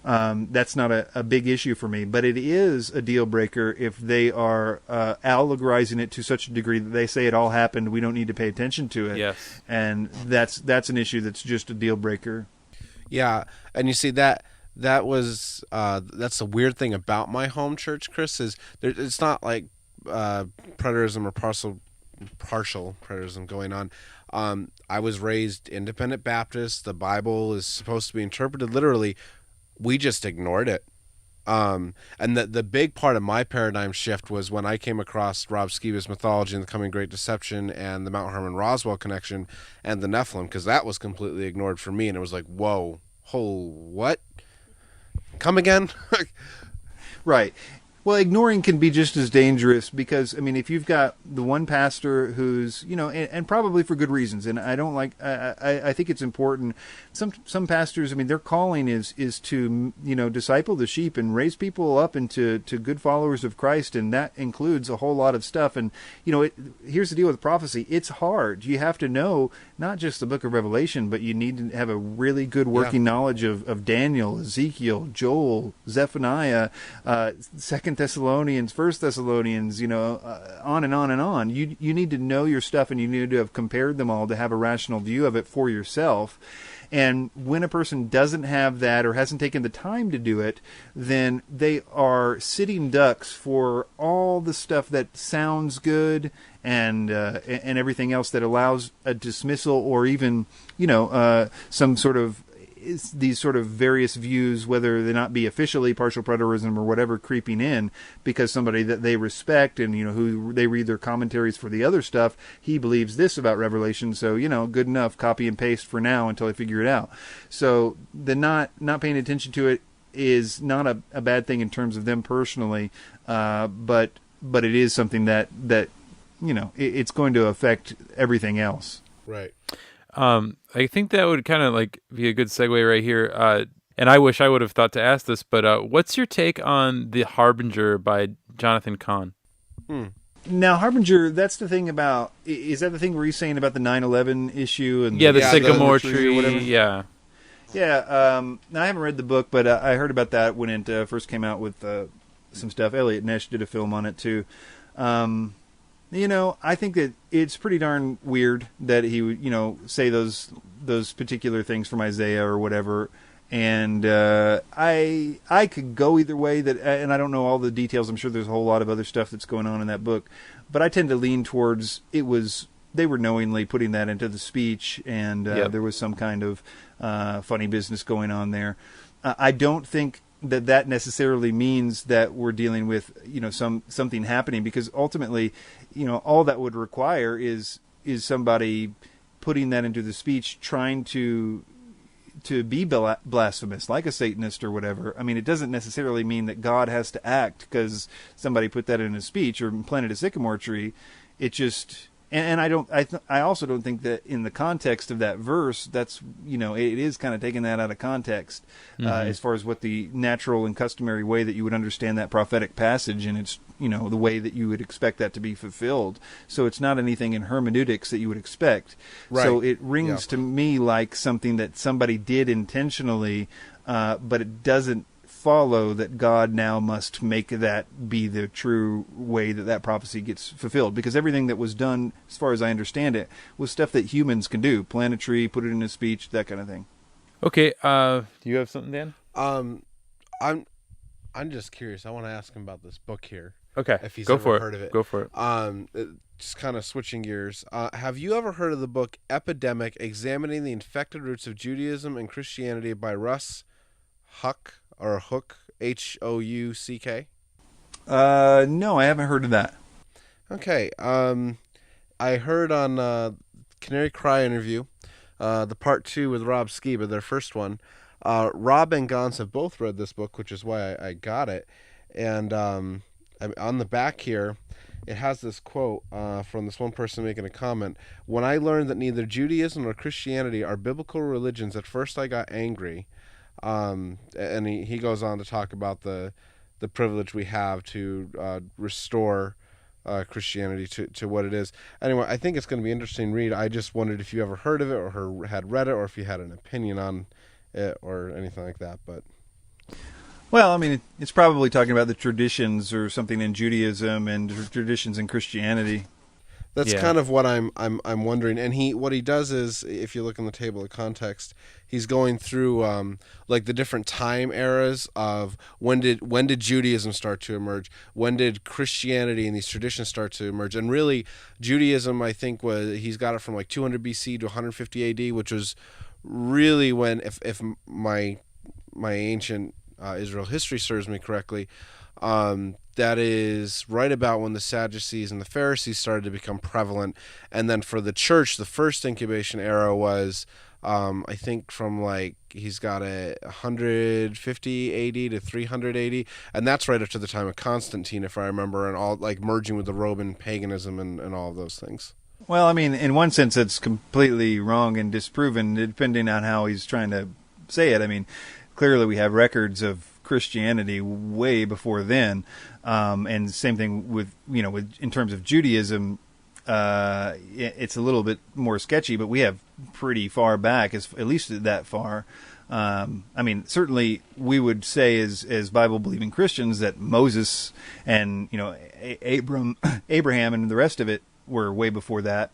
that's not a big issue for me. But it is a deal breaker if they are allegorizing it to such a degree that they say it all happened, we don't need to pay attention to it. Yes. And that's an issue that's just a deal breaker. Yeah, and you see that was that's the weird thing about my home church, Chris, is it's not like preterism or partial preterism going on. I was raised independent Baptist. The Bible is supposed to be interpreted literally. We just ignored it. And the big part of my paradigm shift was when I came across Rob Skiba's mythology and the Coming Great Deception and the Mount Hermon Roswell connection and the Nephilim, because that was completely ignored for me, and it was like, whoa, what? Come again? Right. Well, ignoring can be just as dangerous because, I mean, if you've got the one pastor who's, and probably for good reasons, and I don't like, I think it's important. Some pastors, I mean, their calling is to, disciple the sheep and raise people up into good followers of Christ, and that includes a whole lot of stuff. And, here's the deal with prophecy. It's hard. You have to know not just the book of Revelation, but you need to have a really good working knowledge of Daniel, Ezekiel, Joel, Zephaniah, 2 Thessalonians, 1 Thessalonians, on and on and on. You need to know your stuff, and you need to have compared them all to have a rational view of it for yourself. And when a person doesn't have that or hasn't taken the time to do it, then they are sitting ducks for all the stuff that sounds good and everything else that allows a dismissal or even, some sort of these sort of various views, whether they not be officially partial preterism or whatever, creeping in because somebody that they respect and, who they read their commentaries for the other stuff, he believes this about Revelation. So, good enough, copy and paste for now until I figure it out. So the not paying attention to it is not a bad thing in terms of them personally. But it is something that, it's going to affect everything else. Right. I think that would kind of be a good segue right here. And I wish I would have thought to ask this, but what's your take on The Harbinger by Jonathan Cahn? Now, Harbinger, that's the thing about, is that the thing where he's saying about the 9/11 issue? And the sycamore tree or whatever? Yeah. Yeah, now I haven't read the book, but I heard about that when it first came out with some stuff. Elliot Ness did a film on it, too. I think that it's pretty darn weird that he would, say those particular things from Isaiah or whatever. And I could go either way. And I don't know all the details. I'm sure there's a whole lot of other stuff that's going on in that book. But I tend to lean towards they were knowingly putting that into the speech, and there was some kind of funny business going on there. I don't think that necessarily means that we're dealing with something happening, because ultimately all that would require is somebody putting that into the speech, trying to be blasphemous like a Satanist or whatever. I mean, it doesn't necessarily mean that God has to act because somebody put that in a speech or planted a sycamore tree. It just, and I also don't think that in the context of that verse, that's, it is kind of taking that out of context, as far as what the natural and customary way that you would understand that prophetic passage, and it's, the way that you would expect that to be fulfilled. So it's not anything in hermeneutics that you would expect. Right. So it rings to me like something that somebody did intentionally, but it doesn't follow that God now must make that be the true way that prophecy gets fulfilled, because everything that was done, as far as I understand it, was stuff that humans can do. Plant a tree, put it in a speech, that kind of thing. Okay, do you have something, Dan? I'm just curious. I want to ask him about this book here. Okay, if he's ever heard of it. Go for it. Just kind of switching gears. Have you ever heard of the book Epidemic: Examining the Infected Roots of Judaism and Christianity by Russ Huck, or Hook, Houck? No, I haven't heard of that. Okay. I heard on Canary Cry interview, the part 2 with Rob Skiba, their first one. Rob and Gans have both read this book, which is why I got it. And on the back here, it has this quote from this one person making a comment. When I learned that neither Judaism nor Christianity are biblical religions, at first I got angry. And he goes on to talk about the privilege we have to restore Christianity to what it is. Anyway, I think it's going to be an interesting read. I just wondered if you ever heard of it or had read it, or if you had an opinion on it or anything like that. But Well, I mean, it's probably talking about the traditions or something in Judaism and traditions in Christianity. That's Yeah. kind of what I'm wondering. And what he does is, if you look in the table of context, he's going through like the different time eras of when did Judaism start to emerge, when did Christianity and these traditions start to emerge, and really Judaism, I think, he's got it from like 200 BC to 150 AD, which was really when, if my ancient Israel history serves me correctly, that is right about when the Sadducees and the Pharisees started to become prevalent. And then for the church, the first incubation era was, I think, from like, he's got a 150 AD to 300 AD, and that's right up to the time of Constantine, if I remember, and all like merging with the Roman paganism and all of those things. Well, I mean, in one sense, it's completely wrong and disproven, depending on how he's trying to say it. I mean, clearly we have records of Christianity way before then, and same thing with in terms of Judaism. It's a little bit more sketchy, but we have pretty far back, at least that far. I mean, certainly we would say as Bible believing Christians that Moses and Abraham and the rest of it were way before that.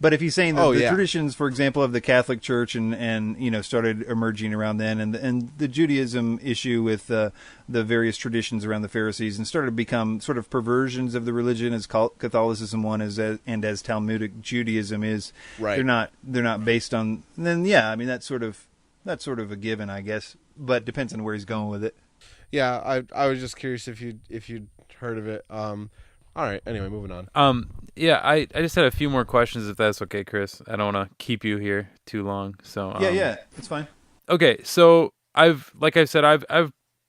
But if he's saying that the traditions, for example, of the Catholic Church and started emerging around then, and the Judaism issue with the various traditions around the Pharisees, and started to become sort of perversions of the religion, as Catholicism and as Talmudic Judaism is. Right. They're not based on. Then I mean that's sort of a given, I guess. But depends on where he's going with it. Yeah, I was just curious if you'd heard of it. All right. Anyway, moving on. Yeah, I just had a few more questions, if that's okay, Chris. I don't want to keep you here too long. So Yeah, it's fine. Okay, so I've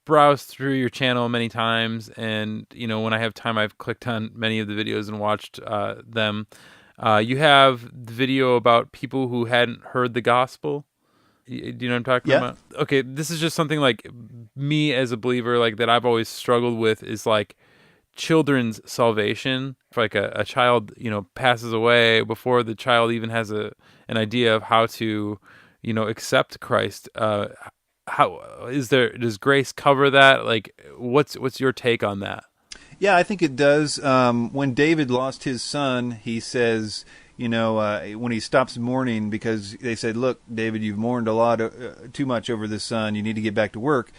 browsed through your channel many times, and when I have time, I've clicked on many of the videos and watched them. You have the video about people who hadn't heard the gospel. Do you know what I'm talking about? Okay, this is just something like me as a believer, like that I've always struggled with, is like children's salvation. If like a child passes away before the child even has an idea of how to accept Christ, does grace cover that? Like what's your take on that? Yeah, I think it does. When David lost his son, he says, when he stops mourning, because they said, look, David, you've mourned a lot too much over this son, you need to get back to work.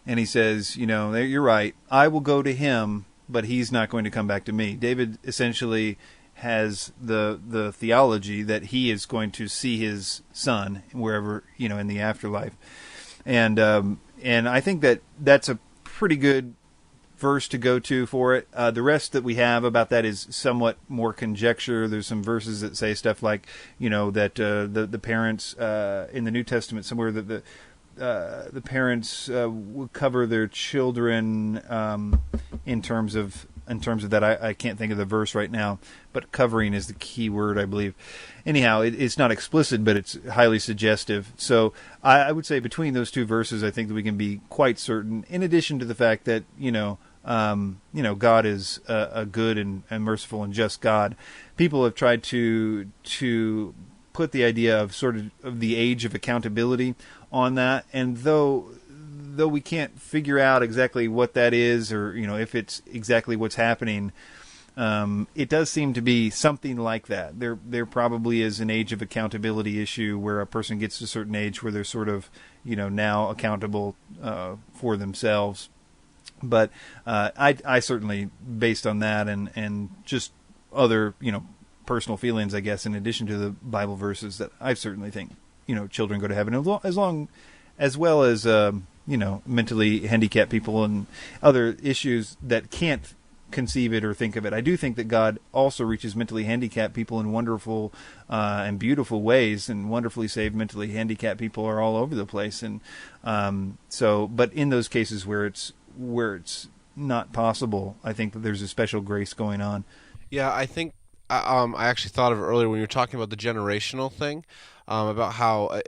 And he says, you're right, I will go to him, but he's not going to come back to me. David essentially has the theology that he is going to see his son wherever, in the afterlife. And I think that's a pretty good verse to go to for it. The rest that we have about that is somewhat more conjecture. There's some verses that say stuff like, that the parents in the New Testament somewhere, that the parents will cover their children in terms of that. I can't think of the verse right now, but covering is the key word, I believe. Anyhow, it's not explicit, but it's highly suggestive. So I would say between those two verses, I think that we can be quite certain, in addition to the fact that God is a good and merciful and just God. People have tried to put the idea of sort of the age of accountability on that, and though we can't figure out exactly what that is, or if it's exactly what's happening, it does seem to be something like that. There probably is an age of accountability issue where a person gets to a certain age where they're sort of now accountable for themselves. But I certainly, based on that and just other personal feelings, I guess, in addition to the Bible verses, that I certainly think children go to heaven as well as mentally handicapped people and other issues that can't conceive it or think of it. I do think that God also reaches mentally handicapped people in wonderful and beautiful ways, and wonderfully saved mentally handicapped people are all over the place. And but in those cases where it's not possible, I think that there's a special grace going on. Yeah, I think I actually thought of it earlier when you were talking about the generational thing, about how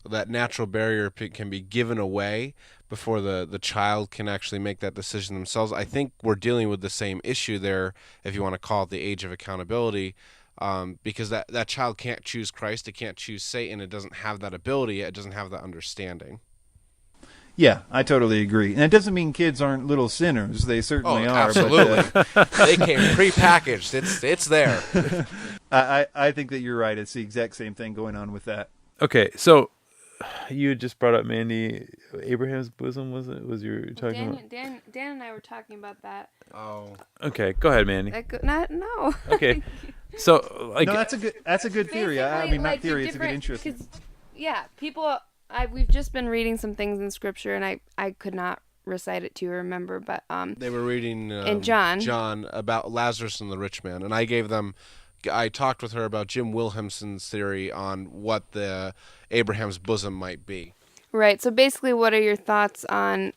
that natural barrier can be given away before the child can actually make that decision themselves. I think we're dealing with the same issue there, if you want to call it the age of accountability, because that child can't choose Christ, it can't choose Satan, it doesn't have that ability, it doesn't have that understanding. Yeah, I totally agree. And it doesn't mean kids aren't little sinners. They certainly are. Absolutely. But, They came prepackaged. It's there. I think that you're right. It's the exact same thing going on with that. Okay, so you just brought up Mandy, Abraham's bosom. Was you talking about? Dan and I were talking about that. Oh. Okay, go ahead, Mandy. No. Okay, so like No, that's a good theory. I mean, not theory. It's a good interest. Yeah, people. We've just been reading some things in Scripture, and I could not recite it to you or remember, but They were reading in John about Lazarus and the rich man, and I talked with her about Jim Wilhelmsen's theory on what the Abraham's bosom might be. Right. So basically, what are your thoughts on,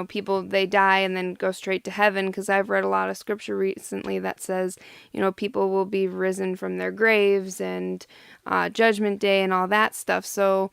people, they die and then go straight to heaven? Because I've read a lot of scripture recently that says, people will be risen from their graves and Judgment Day and all that stuff. So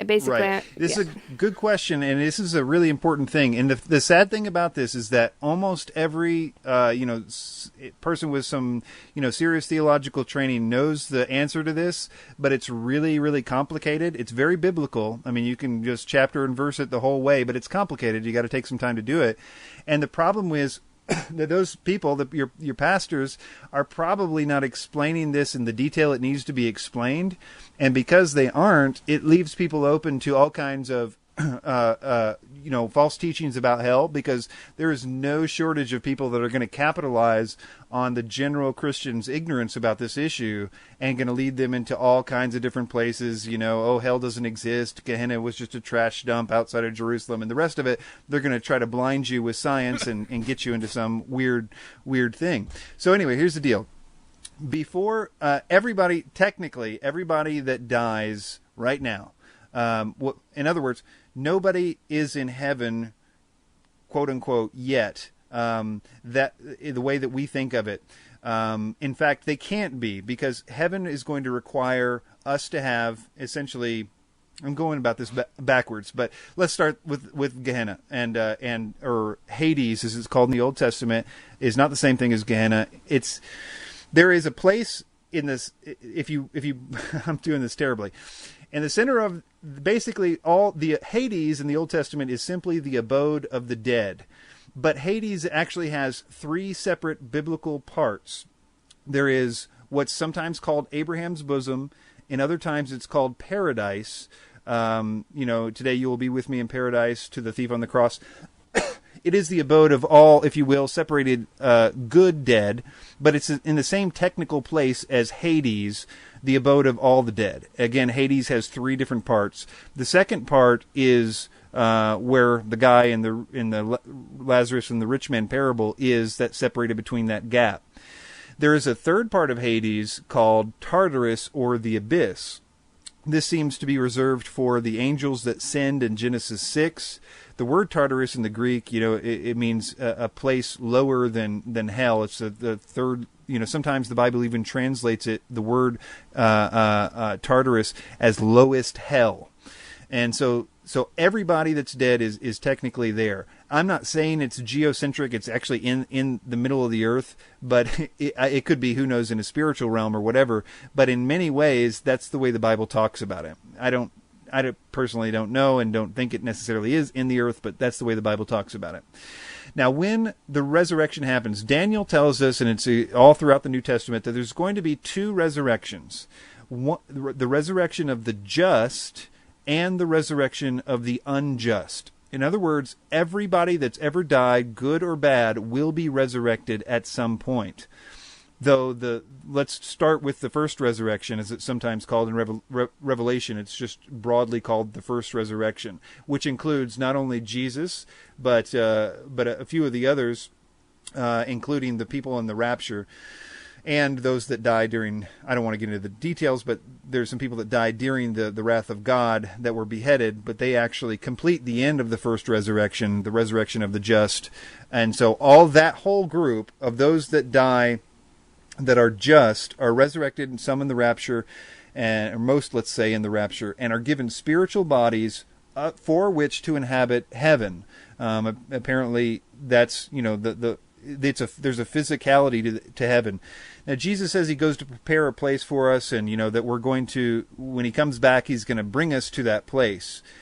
basically... Right. This is a good question, and this is a really important thing. And the sad thing about this is that almost every person with some serious theological training knows the answer to this, but it's really, really complicated. It's very biblical. I mean, you can just chapter and verse it the whole way, but it's complicated. You got to take some time to do it. And the problem is that those people, your pastors, are probably not explaining this in the detail it needs to be explained. And because they aren't, it leaves people open to all kinds of false teachings about hell, because there is no shortage of people that are going to capitalize on the general Christian's ignorance about this issue and going to lead them into all kinds of different places. Hell doesn't exist. Gehenna was just a trash dump outside of Jerusalem, and the rest of it, they're going to try to blind you with science and get you into some weird thing. So anyway, here's the deal. Before everybody that dies right now, in other words, nobody is in heaven, quote unquote, yet. That the way that we think of it. In fact, they can't be, because heaven is going to require us to have essentially. I'm going about this backwards, but let's start with Gehenna or Hades, as it's called in the Old Testament, is not the same thing as Gehenna. There is a place in this. If you, I'm doing this terribly. In the center of basically all the Hades in the Old Testament is simply the abode of the dead. But Hades actually has three separate biblical parts. There is what's sometimes called Abraham's bosom. In other times it's called paradise. Today you will be with me in paradise, to the thief on the cross. It is the abode of all, if you will, separated good dead, but it's in the same technical place as Hades, the abode of all the dead. Again, Hades has three different parts. The second part is where the guy in the Lazarus and the rich man parable is, that separated between that gap. There is a third part of Hades called Tartarus, or the abyss. This seems to be reserved for the angels that sinned in Genesis 6. The word Tartarus in the Greek, it means a place lower than hell. It's the third. Sometimes the Bible even translates the word Tartarus as lowest hell. And so everybody that's dead is technically there. I'm not saying it's geocentric. It's actually in the middle of the earth, but it could be, who knows, in a spiritual realm or whatever. But in many ways, that's the way the Bible talks about it. I personally don't know and don't think it necessarily is in the earth, but that's the way the Bible talks about it. Now, when the resurrection happens, Daniel tells us, and it's all throughout the New Testament, that there's going to be two resurrections. The resurrection of the just and the resurrection of the unjust. In other words, everybody that's ever died, good or bad, will be resurrected at some point. Though let's start with the first resurrection, as it's sometimes called in Revelation. It's just broadly called the first resurrection, which includes not only Jesus, but a few of the others, including the people in the rapture, and those that die during, I don't want to get into the details, but there's some people that died during the wrath of God that were beheaded, but they actually complete the end of the first resurrection, the resurrection of the just. And so all that whole group of those that die that are just are resurrected, and some in the rapture, or most, let's say, in the rapture, and are given spiritual bodies for which to inhabit heaven. Apparently, that's there's a physicality to heaven. Now Jesus says he goes to prepare a place for us, and that we're going to, when he comes back, he's going to bring us to that place.